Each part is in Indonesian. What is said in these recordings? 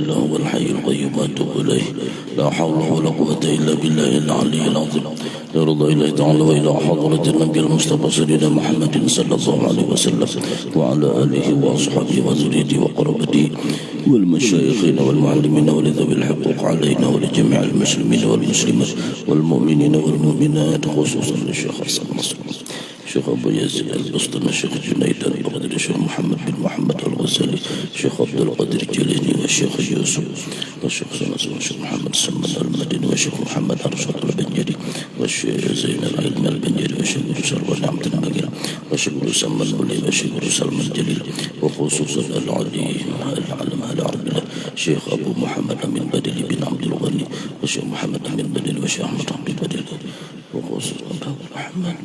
الله هو الحي القيوم وأتوب إليه لا حول ولا قوة إلا بالله العلي العظيم يا رضا الله تعالى وإلى حضرة النبي المصطفى سيدنا محمد صلى الله عليه وسلم وعلى آله وأصحابه وذريته وقرابته والمشايخين والمعلمين ولذوي الحقوق علينا ولجميع المسلمين والمسلمات والمؤمنين والمؤمنات خصوصا للشيخ حسن نصر الشيخ أبو يزيد البسطامي الشيخ جنيد البغدادي الشيخ محمد بن محمد الغزالي الشيخ عبد القادر الجيلاني والشيخ يوسف والشيخ سنس والشيخ محمد سلمان المدني والشيخ محمد أرشد البنجري والشيخ زين العلم البنجري والشيخ سلوى نعمة المجرى والشيخ سلمان البولي والشيخ سلمان الجليل وخصوصا العلي العلم العربي الشيخ أبو محمد أمين بدلي بن عبد الغني والشيخ محمد أمين بدلي والشيخ أحمد عبد البدلي وخصوصا أبو الرحمن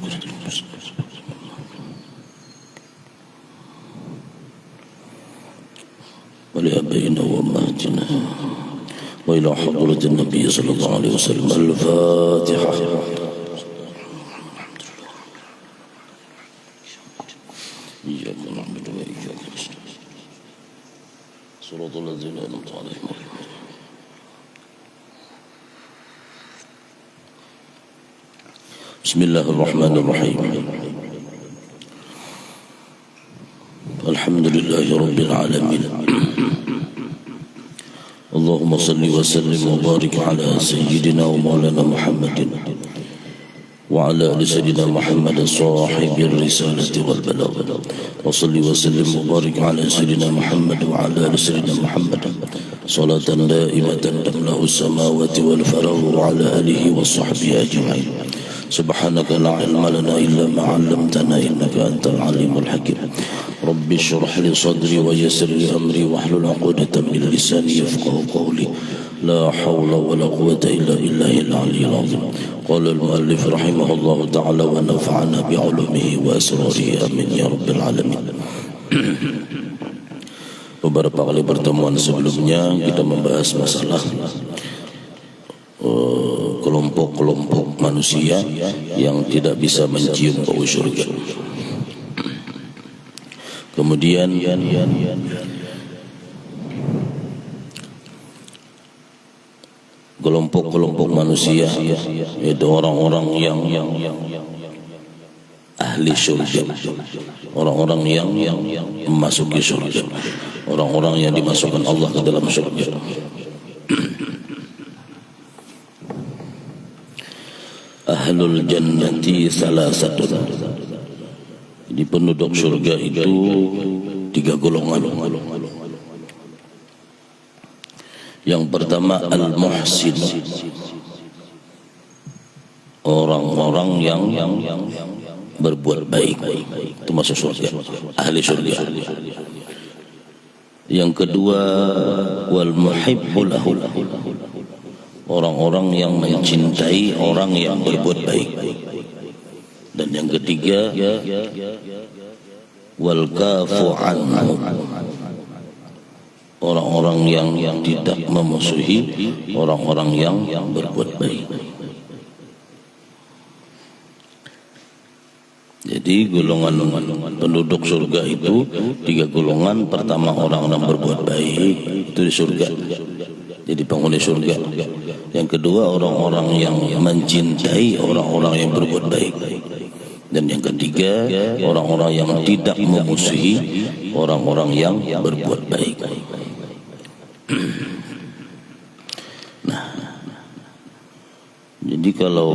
ولأبينا وأمهاتنا وإلى حضرة النبي صلى الله عليه وسلم الفاتحة إياك نعبد وإياك نستعين صراط الذين أنعمت عليهم بسم الله الرحمن الرحيم الحمد لله رب العالمين اللهم صل وسلم وبارك على سيدنا ومولانا محمد وعلى آل سيدنا محمد صاحب الرسالة والبلاغ وصل وسلم وبارك على سيدنا محمد وعلى آل سيدنا محمد صلاة دائمة تملأ السماوات والفراغ وعلى آله وصحبه أجمعين سبحانك لا علم لنا إلا ما علمتنا إنك أنت العليم الحكيم رب اشرح لي صدري ويسر لي أمري واحلل عقدة من لساني يفقهوا قولي لا حول ولا قوة إلا بالله العلي العظيم قال المؤلف رحمه الله تعالى ونفعنا بعلومه وأسراره آمين يا رب العالمين. Beberapa kali pertemuan sebelumnya kita membahas masalah kelompok-kelompok manusia yang tidak bisa mencium bau surga. Kemudian kelompok-kelompok manusia yaitu orang-orang yang ahli surga, orang-orang yang memasuki surga, orang-orang yang dimasukkan Allah ke dalam surga. Ahlul jannati salasatun. Di penduduk surga itu 3 golongan. Yang pertama al-muhsin, orang-orang yang berbuat baik, itu masuk surga, ahli surga. Yang kedua wal muhibbul lahu, orang-orang yang mencintai orang yang berbuat baik. Dan yang ketiga wal kafu anhu, orang-orang yang tidak memusuhi orang-orang yang berbuat baik. Jadi golongan penduduk surga itu 3 golongan. Pertama orang yang berbuat baik, itu di surga, jadi penghuni surga. Yang kedua orang-orang yang mencintai orang-orang yang berbuat baik. Dan yang ketiga orang-orang yang tidak memusuhi orang-orang yang berbuat baik. Nah, jadi kalau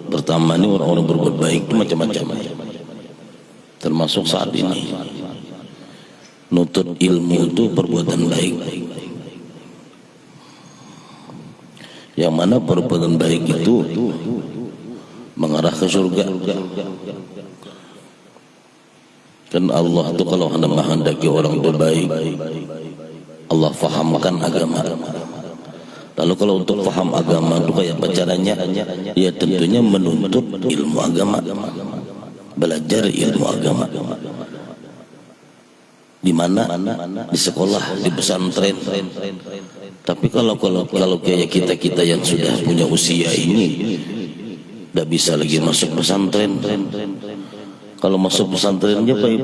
pertama ini orang-orang berbuat baik itu macam-macam, termasuk saat ini nutut ilmu itu perbuatan baik. Yang mana perbuatan baik itu mengarah ke surga. Kan Allah itu kalau hendak menghendaki orang itu baik, Allah fahamkan agama. Lalu kalau untuk faham agama itu kayak apa caranya? Ya tentunya menuntut ilmu agama, belajar ilmu agama. Di mana? Di sekolah, di pesantren. Tapi kalau kayak kita yang sudah punya usia ini, tidak bisa lagi masuk pesantren. Kalau masuk pesantrennya payah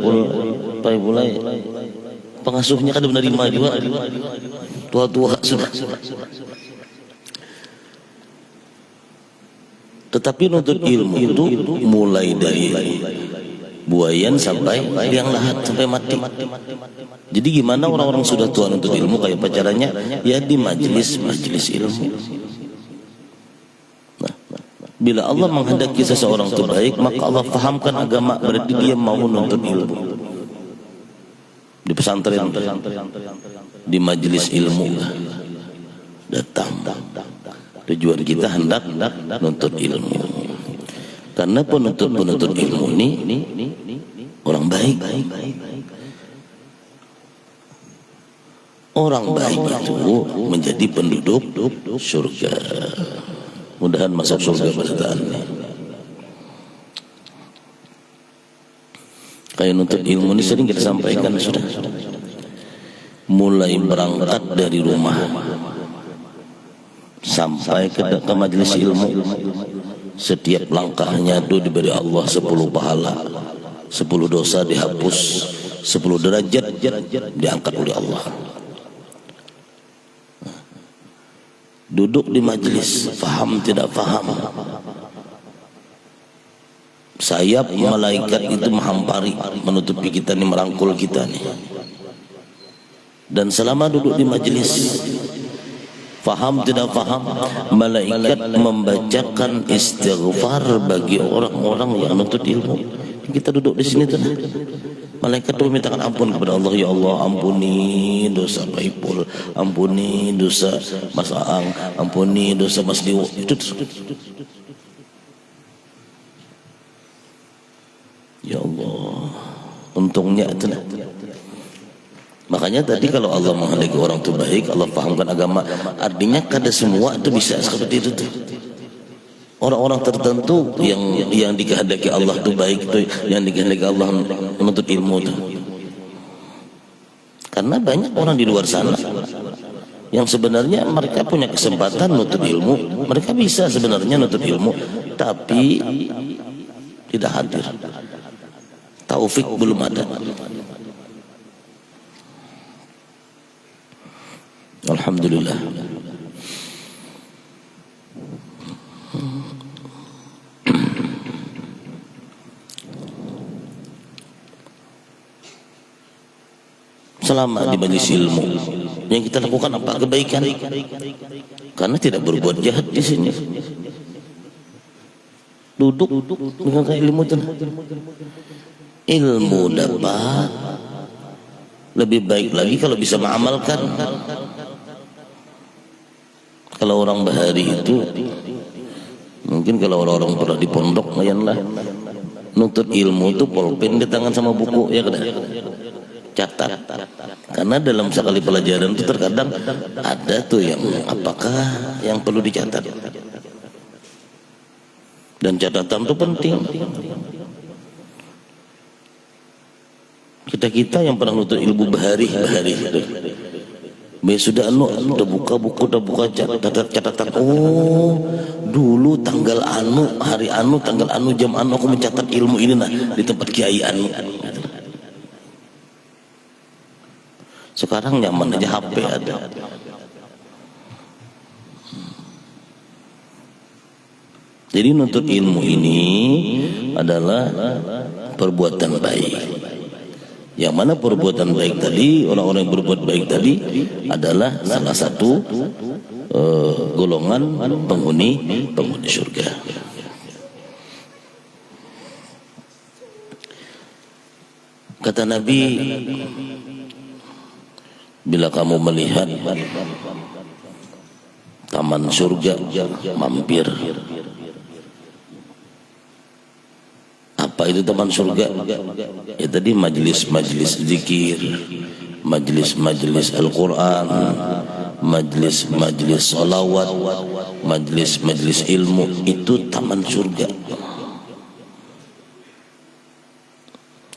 pulai pengasuhnya kan menerima juga, tua-tua sudah. Tetapi nuntut ilmu itu mulai dari buayan sampai liang lahat, sampai mati. Jadi gimana orang-orang sudah tua nuntut ilmu, kayak pacarannya ya di majelis ilmu. Nah, bila Allah menghendaki seseorang itu baik, maka Allah fahamkan agama, berarti dia mau nuntut ilmu. Di pesantren, di majelis ilmu datang. Tujuan kita hendak nuntut ilmu. Karena penuntut ilmu ini orang baik. Orang baik itu menjadi penduduk surga. Mudahan masuk surga pesertaannya. Kayak nuntut ilmu ini sering kita sampaikan sudah. Mulai berangkat dari rumah sampai ke majelis ilmu, setiap langkahnya itu diberi Allah 10 pahala, 10 dosa dihapus, 10 derajat diangkat oleh Allah. Duduk di majelis, faham tidak faham, sayap malaikat itu menghampari, menutupi kita nih, merangkul kita nih. Dan selama duduk di majelis, faham tidak faham, malaikat membacakan istighfar bagi orang-orang yang nuntut ilmu. Kita duduk di sini tuh, malaikat tuh mintakan ampun kepada Allah. Ya Allah, ampuni dosa Pak Ipul, ampuni dosa Mas Aang, ampuni dosa Mas Dewo. Itu ya Allah, untungnya itu. Makanya tadi kalau Allah menghendaki orang itu baik, Allah pahamkan agama, artinya kada semua itu bisa seperti itu tuh. Orang-orang tertentu yang dikehendaki Allah itu baik itu, yang dikehendaki Allah menuntut ilmu itu. Karena banyak orang di luar sana yang sebenarnya mereka punya kesempatan menuntut ilmu, mereka bisa sebenarnya menuntut ilmu, tapi tidak hadir. Taufik belum ada. Alhamdulillah. Selama di majelis ilmu, yang kita lakukan apa? Kebaikan. Karena tidak berbuat jahat di sini. Duduk dengan ilmu itu. Ilmu dapat, lebih baik lagi kalau bisa mengamalkan. Kalau orang bahari itu, mungkin kalau orang-orang pernah di pondok, lah nuntut ilmu itu pulpen di tangan sama buku, ya kan? Catat. Karena dalam sekali pelajaran itu terkadang ada tuh yang apakah yang perlu dicatat. Dan catatan itu penting. Kita yang pernah nuntut ilmu bahari itu. Sudah udah buka buku, udah buka catatan. Oh, dulu tanggal anu, hari anu, tanggal anu, jam anu aku mencatat ilmu ini nah di tempat kiai anu. Sekarang nyaman aja, HP ada. Jadi nuntut ilmu ini adalah perbuatan baik. Yang mana perbuatan baik tadi, orang-orang yang berbuat baik tadi adalah salah satu golongan penghuni surga. Kata Nabi, bila kamu melihat taman surga, mampir. Apa itu taman surga? Ya tadi majlis-majlis zikir, majlis-majlis Al-Quran, majlis-majlis salawat, majlis-majlis ilmu, itu taman surga.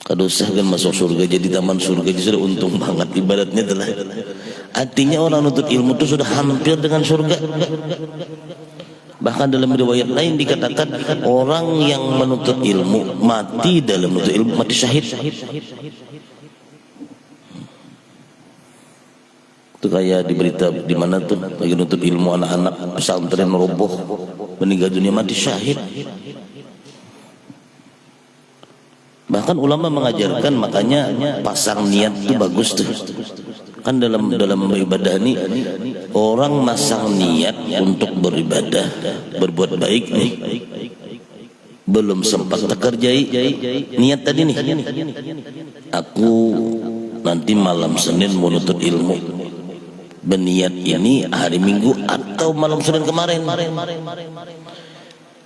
Kalau usah kan masuk surga jadi taman surga, jadi sudah untung banget ibaratnya telah. Artinya orang nuntut ilmu itu sudah hampir dengan surga. Bahkan dalam riwayat lain dikatakan orang yang menuntut ilmu mati dalam menuntut ilmu mati syahid. Itu kayak di berita di mana tuh lagi nuntut ilmu, anak-anak pesantren roboh, meninggal dunia mati syahid. Bahkan ulama mengajarkan, makanya pasang niat itu bagus tuh. Kan dalam ibadah ini orang masang niat untuk beribadah, berbuat baik nih. Belum sempat terkerjai niat tadi nih. Aku nanti malam Senin mau nuntut ilmu. Berniat ini hari Minggu atau malam Senin kemarin.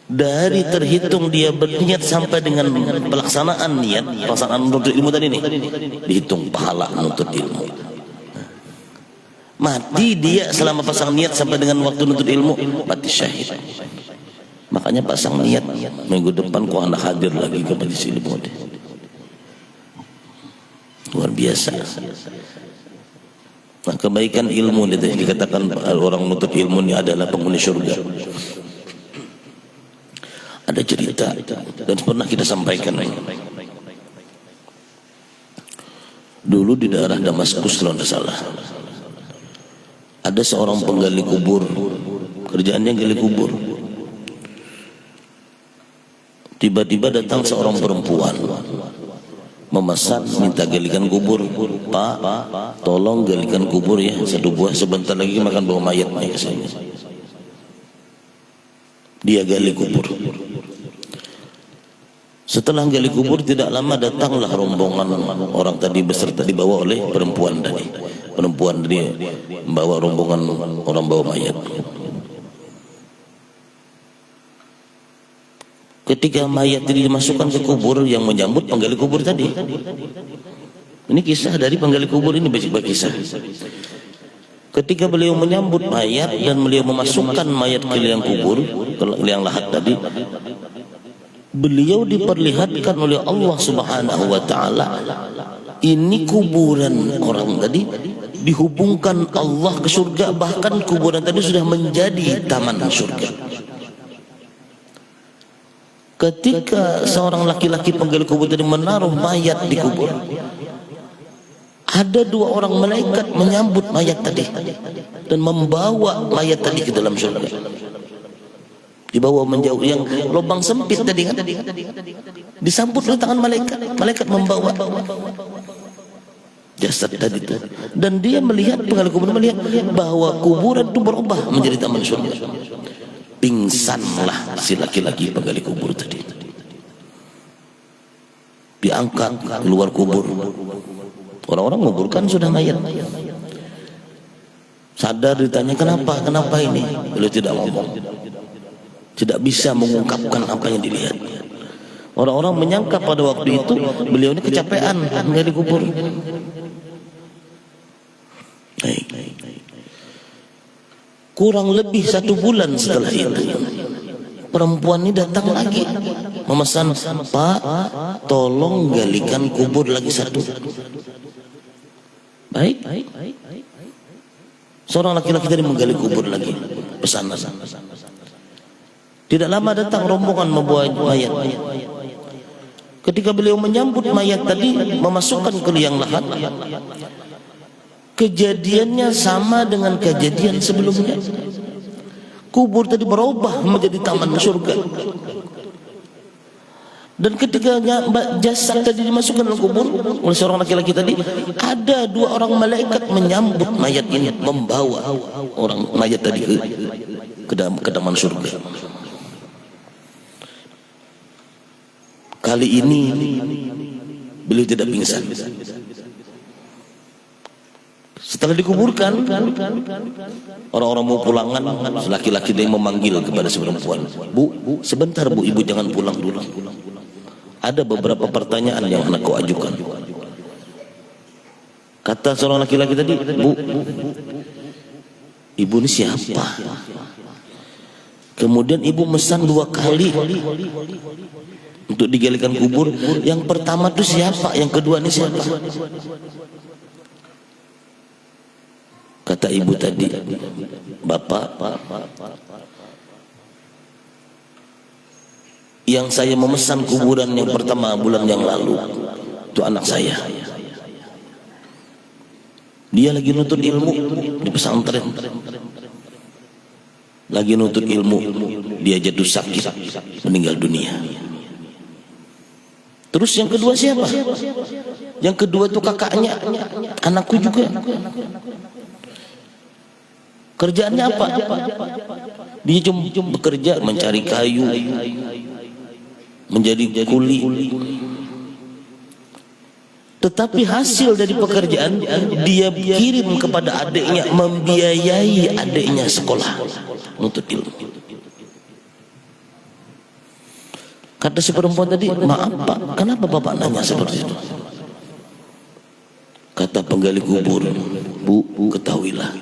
Dari terhitung dia berniat sampai dengan pelaksanaan niat, pelaksanaan menuntut ilmu tadi nih, dihitung pahala menuntut ilmu. Mati dia selama pasang niat sampai dengan waktu menuntut ilmu, mati syahid. Makanya pasang niat, minggu depan kau hendak hadir lagi ke majelis ilmu. Luar biasa. Nah, kebaikan ilmu dikatakan orang menuntut ilmu ini adalah penghuni surga. Ada cerita dan pernah kita sampaikan dulu di daerah Damaskus kalau tidak salah, ada seorang penggali kubur, kerjaannya gali kubur. Tiba-tiba datang seorang perempuan memesan, minta galikan kubur. Pak, tolong galikan kubur ya, satu buah, sebentar lagi makan bawa mayat ke sini. Dia gali kubur. Setelah gali kubur tidak lama datanglah rombongan orang tadi beserta dibawa oleh perempuan tadi. Perempuan tadi membawa rombongan orang bawa mayat. Ketika mayat ini dimasukkan ke kubur, yang menyambut penggali kubur tadi. Ini kisah dari penggali kubur ini, baik kisah. Ketika beliau menyambut mayat dan beliau memasukkan mayat ke liang kubur, ke liang lahat tadi, beliau diperlihatkan oleh Allah Subhanahu wa taala, ini kuburan orang tadi dihubungkan Allah ke surga, bahkan kuburan tadi sudah menjadi taman surga. Ketika seorang laki-laki penggali kubur tadi menaruh mayat di kubur, ada dua orang malaikat menyambut mayat tadi dan membawa mayat tadi ke dalam surga. Dibawa menjauh, yang lubang sempit tadi kan, disambut oleh tangan malaikat. Malaikat membawa jasad tadi itu, dan dia melihat, penggali kubur melihat bahwa kuburan itu berubah menjadi taman surga. Pingsanlah si laki-laki penggali kubur tadi. Diangkat keluar kubur. Orang-orang menguburkan sudah mayat. Sadar, ditanya kenapa ini? Beliau tidak ngomong, tidak bisa mengungkapkan apa yang dilihat. Orang-orang menyangka pada waktu itu beliau ini kecapean menggali kubur. Kurang lebih 1 bulan setelah itu, perempuan ini datang lagi memesan, Pak, tolong galikan kubur lagi satu. Baik. Seorang laki-laki tadi menggali kubur lagi, pesanan. Tidak lama datang rombongan membawa mayat. Ketika beliau menyambut mayat tadi, memasukkan ke liang lahat, kejadiannya sama dengan kejadian sebelumnya. Kubur tadi berubah menjadi taman surga. Dan ketika jasad tadi dimasukkan dalam kubur oleh seorang laki-laki tadi, ada 2 orang malaikat menyambut mayat ini, membawa orang mayat tadi ke taman surga. Kali ini beliau tidak pingsan. Setelah dikuburkan, orang-orang mau pulangan, laki-laki dia memanggil kepada si perempuan, Bu, sebentar Bu, ibu jangan pulang dulu. Ada beberapa pertanyaan yang hendak kau ajukan. Kata seorang laki-laki tadi, Bu, ibu ini siapa? Kemudian ibu mesan 2 kali untuk digalikan kubur. Yang pertama itu siapa? Yang kedua ini siapa? Kata ibu tadi, Bapak, yang saya memesan kuburan yang pertama bulan yang lalu itu anak saya. Dia lagi nuntut ilmu, di pesantren, lagi nuntut ilmu, dia jatuh sakit, meninggal dunia. Terus yang kedua siapa? Yang kedua itu kakaknya, anakku juga. Kerjaannya apa? Dia cuma bekerja mencari kayu, menjadi kuli. Tetapi hasil dari pekerjaan dia kirim kepada adiknya, membiayai adiknya sekolah untuk ilmu. Kata si perempuan tadi, maaf Pak, kenapa Bapak nanya seperti itu? Kata penggali kubur, Bu, ketahuilah,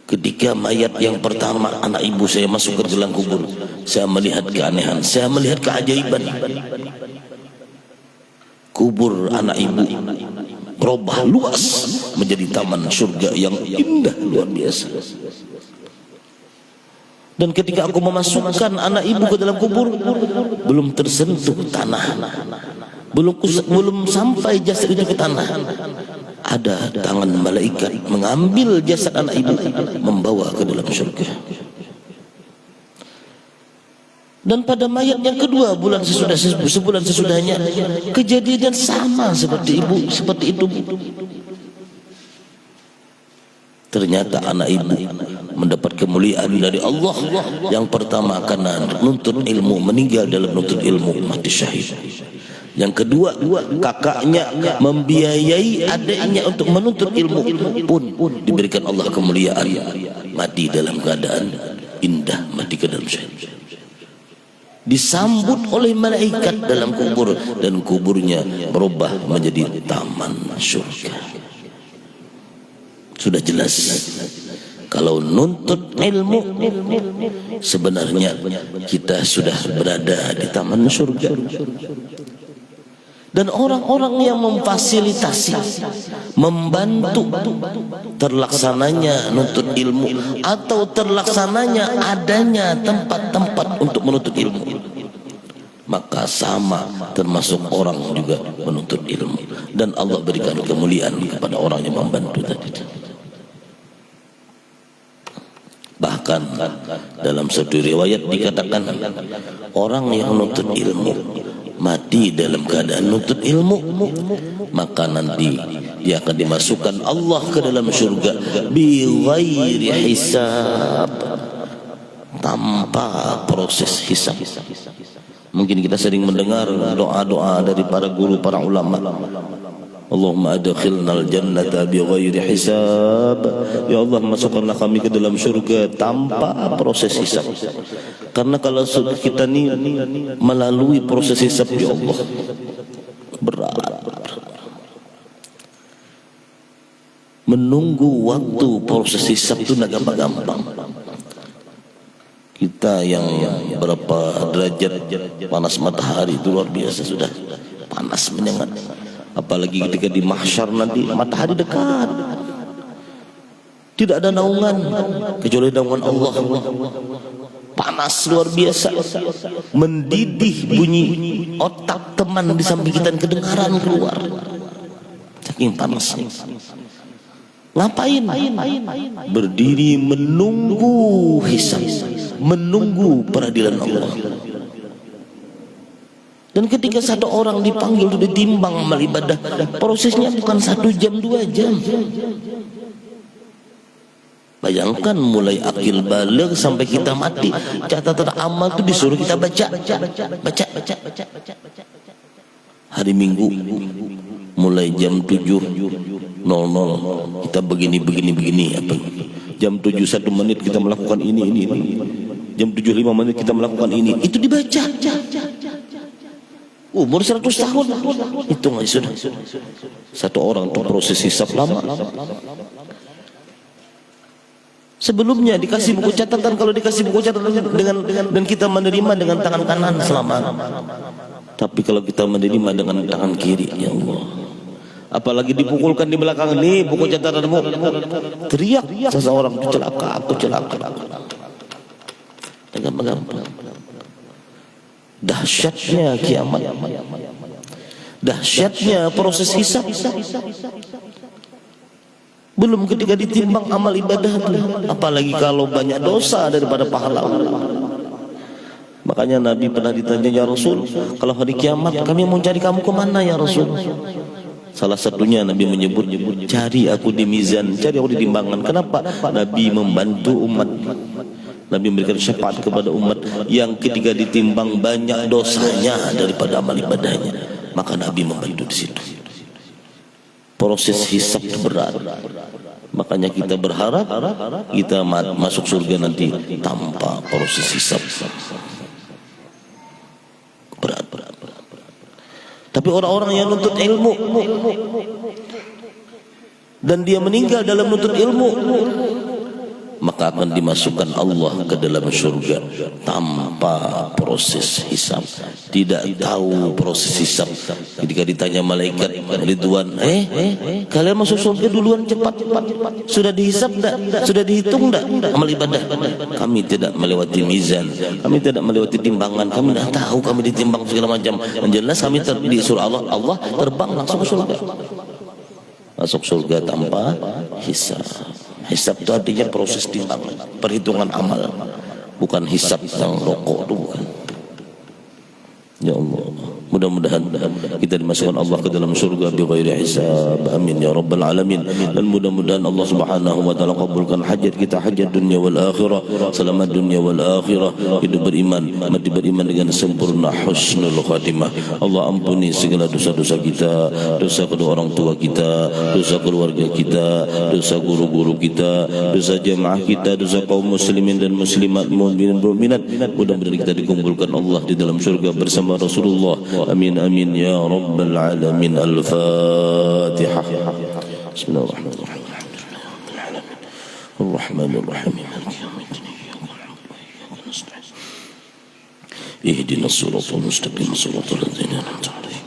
ketika mayat yang pertama anak ibu saya masuk ke dalam kubur, saya melihat keanehan, saya melihat keajaiban. Kubur anak ibu berubah luas menjadi taman surga yang indah luar biasa. Dan ketika aku memasukkan anak ibu ke dalam kubur, belum tersentuh tanah, belum sampai jasad itu ke tanah, ada tangan malaikat mengambil jasad anak ibu, membawa ke dalam surga. Dan pada mayat yang kedua, sebulan sesudahnya, kejadian sama seperti itu. Ternyata anak ibu mendapat kemuliaan dari Allah. Yang pertama karena nuntut ilmu, meninggal dalam nuntut ilmu, mati syahid. Yang kedua, kakaknya membiayai adiknya untuk menuntut ilmu, pun diberikan Allah kemuliaan, mati dalam keadaan indah, mati ke dalam syahid. Disambut oleh malaikat dalam kubur, dan kuburnya berubah menjadi taman surga. Sudah jelas kalau nuntut ilmu, sebenarnya kita sudah berada di taman surga. Dan orang-orang yang memfasilitasi, membantu terlaksananya nuntut ilmu, atau terlaksananya adanya tempat-tempat untuk menuntut ilmu, maka sama termasuk orang juga menuntut ilmu, dan Allah berikan kemuliaan kepada orang yang membantu tadi. Bahkan dalam satu riwayat dikatakan, orang yang menuntut ilmu mati dalam keadaan nuntut ilmu, maka nanti dia akan dimasukkan Allah ke dalam surga bi ghairi hisab, tanpa proses hisab. Mungkin kita sering mendengar doa-doa dari para guru, para ulama, Allahumma adkhilnal jannata bi ghairi hisab, ya Allah masukkanlah kami ke dalam surga tanpa proses hisab. Karena kalau kita ni melalui proses hisab, ya Allah, berat. Menunggu waktu proses hisab itu tidak gampang. Kita yang berapa derajat panas matahari itu luar biasa, sudah panas menyengat. Apalagi ketika di mahsyar nanti matahari dekat, tidak ada naungan kecuali naungan Allah. Panas luar biasa, mendidih, bunyi otak teman di samping kita kedengaran keluar, saking panasnya. Ngapain? Berdiri menunggu hisab, menunggu peradilan Allah. Dan ketika satu orang dipanggil untuk ditimbang amal ibadah, prosesnya bukan 1 jam 2 jam. Bayangkan mulai akil baligh sampai kita mati, catatan amal itu disuruh kita baca. Hari Minggu mulai jam 7.00 kita begini apa. Jam 7:01 kita melakukan ini. Jam 7:05 kita melakukan ini. Itu dibaca. Umur 100 tahun itu nggak sudah. Satu orang untuk proses hisab lama. Sebelumnya dikasih buku catatan, kalau dikasih buku catatan dan kita menerima dengan tangan kanan selama. Tapi kalau kita menerima dengan tangan kiri, ya Allah. Apalagi dipukulkan di belakang, nih buku catatanmu. Teriak seseorang, aku celaka. Dengan dahsyatnya kiamat, dahsyatnya proses hisab. Belum ketika ditimbang amal ibadah itu, apalagi kalau banyak dosa daripada pahala. Makanya Nabi pernah ditanya, ya Rasul, kalau hari kiamat kami mau cari kamu kemana ya Rasul? Salah satunya Nabi menyebut, cari aku di mizan, cari aku di timbangan. Kenapa? Nabi membantu umat. Nabi memberikan syafaat kepada umat yang ketika ditimbang banyak dosanya daripada amal ibadahnya, maka Nabi membantu di situ. Proses hisab itu berat. Makanya kita berharap kita masuk surga nanti tanpa proses hisab. Berat. Tapi orang-orang yang nuntut ilmu dan dia meninggal dalam nuntut ilmu, maka akan dimasukkan Allah ke dalam surga tanpa proses hisab. Tidak tahu proses hisab. Ketika ditanya malaikat Ridwan, kalian masuk surga duluan cepat. Sudah dihisab enggak? Sudah dihitung enggak amal ibadah? Kami tidak melewati mizan, kami tidak melewati timbangan, kami tidak tahu, kami ditimbang segala macam. Yang jelas kami di surah Allah terbang langsung ke surga. Masuk surga tanpa hisab. Hisab itu artinya proses timbangan, perhitungan amal, bukan hisab yang rokok itu, bukan. Ya Allah, mudah-mudahan kita dimasukkan Allah ke dalam surga bighairi hisab. Amin ya rabbal alamin. Dan mudah-mudahan Allah Subhanahu wa taala kabulkan hajat kita, hajat dunia wal akhirah, selamat dunia wal akhirah, hidup beriman, mati beriman dengan sempurna, husnul khatimah. Allah ampuni segala dosa-dosa kita, dosa kedua orang tua kita, dosa keluarga kita, dosa guru-guru kita, dosa jamaah kita, dosa kaum muslimin dan muslimat, mukminin mukminat. Mudah-mudahan kita dikumpulkan Allah di dalam surga bersama Rasulullah. Amin amin ya rabbal alamin. Al-Fatihah. Bismillahirrahmanirrahim. Ar-Rahmanir-Rahim. Ihdinas siratal mustaqim, siratal ladzina an'amta 'alaihim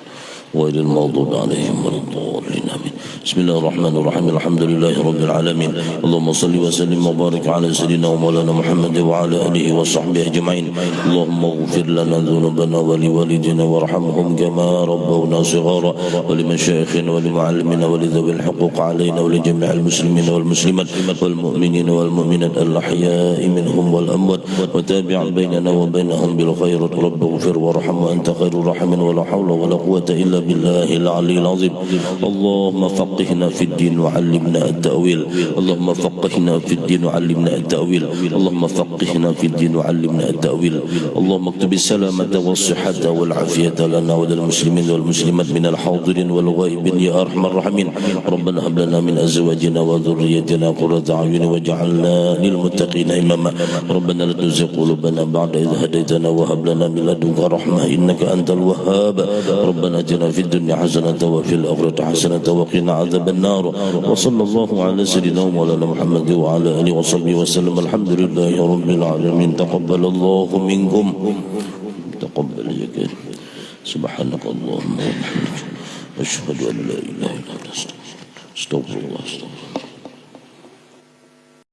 ghairil maghdubi 'alaihim waladdallin. Amin. Bismillahirrahmanirrahim. Alhamdulillahi rabbil alamin. Allahumma shalli wa sallim wa barik ala sayyidina wa maulana Muhammad wa ala alihi wa sahbihi ajma'in. Allahumma ighfir lana dhunubana wa liwalidina warhamhum kama rabbawna shighara, wa limashayikhina wa limu'allimina wa lidhawil huquq alayna wa li jami'il muslimina wal muslimat wal mu'minina wal mu'minat al-ahya'i minhum wal amwat, wa tabi' bainana wa bainahum bil khairat. Rabbighfir warham wa anta khairur rahimin, wa la hawla wa la quwwata illa billahil 'aliyyil 'azim. Allahumma فقهنا في الدين وعلمنا التأويل. اللهم فقهنا في الدين وعلمنا التأويل. اللهم فقهنا في الدين وعلمنا التأويل. اللهم اكتب السلامة والصحة والعافية لنا وللمسلمين والمسلمات من الحاضرين والغائبين يا أرحم الراحمين. ربنا هب لنا من أزواجنا وذريتنا قرة أعين واجعلنا للمتقين إماما. ربنا لا تزغ قلوبنا بعد إذ هديتنا وهب لنا من لدنك رحمة إنك أنت الوهاب. ربنا آتنا في الدنيا حسنة وفي الآخرة حسنة وقنا عذاب النار. وصلى الله على سيدنا مولانا محمد وعلى آله وصحبه وسلم. الحمد لله رب العالمين. تقبل الله منكم، تقبل يا كريم. سبحانك اللهم وبحمدك أشهد أن لا إله إلا أنت أستغفر الله.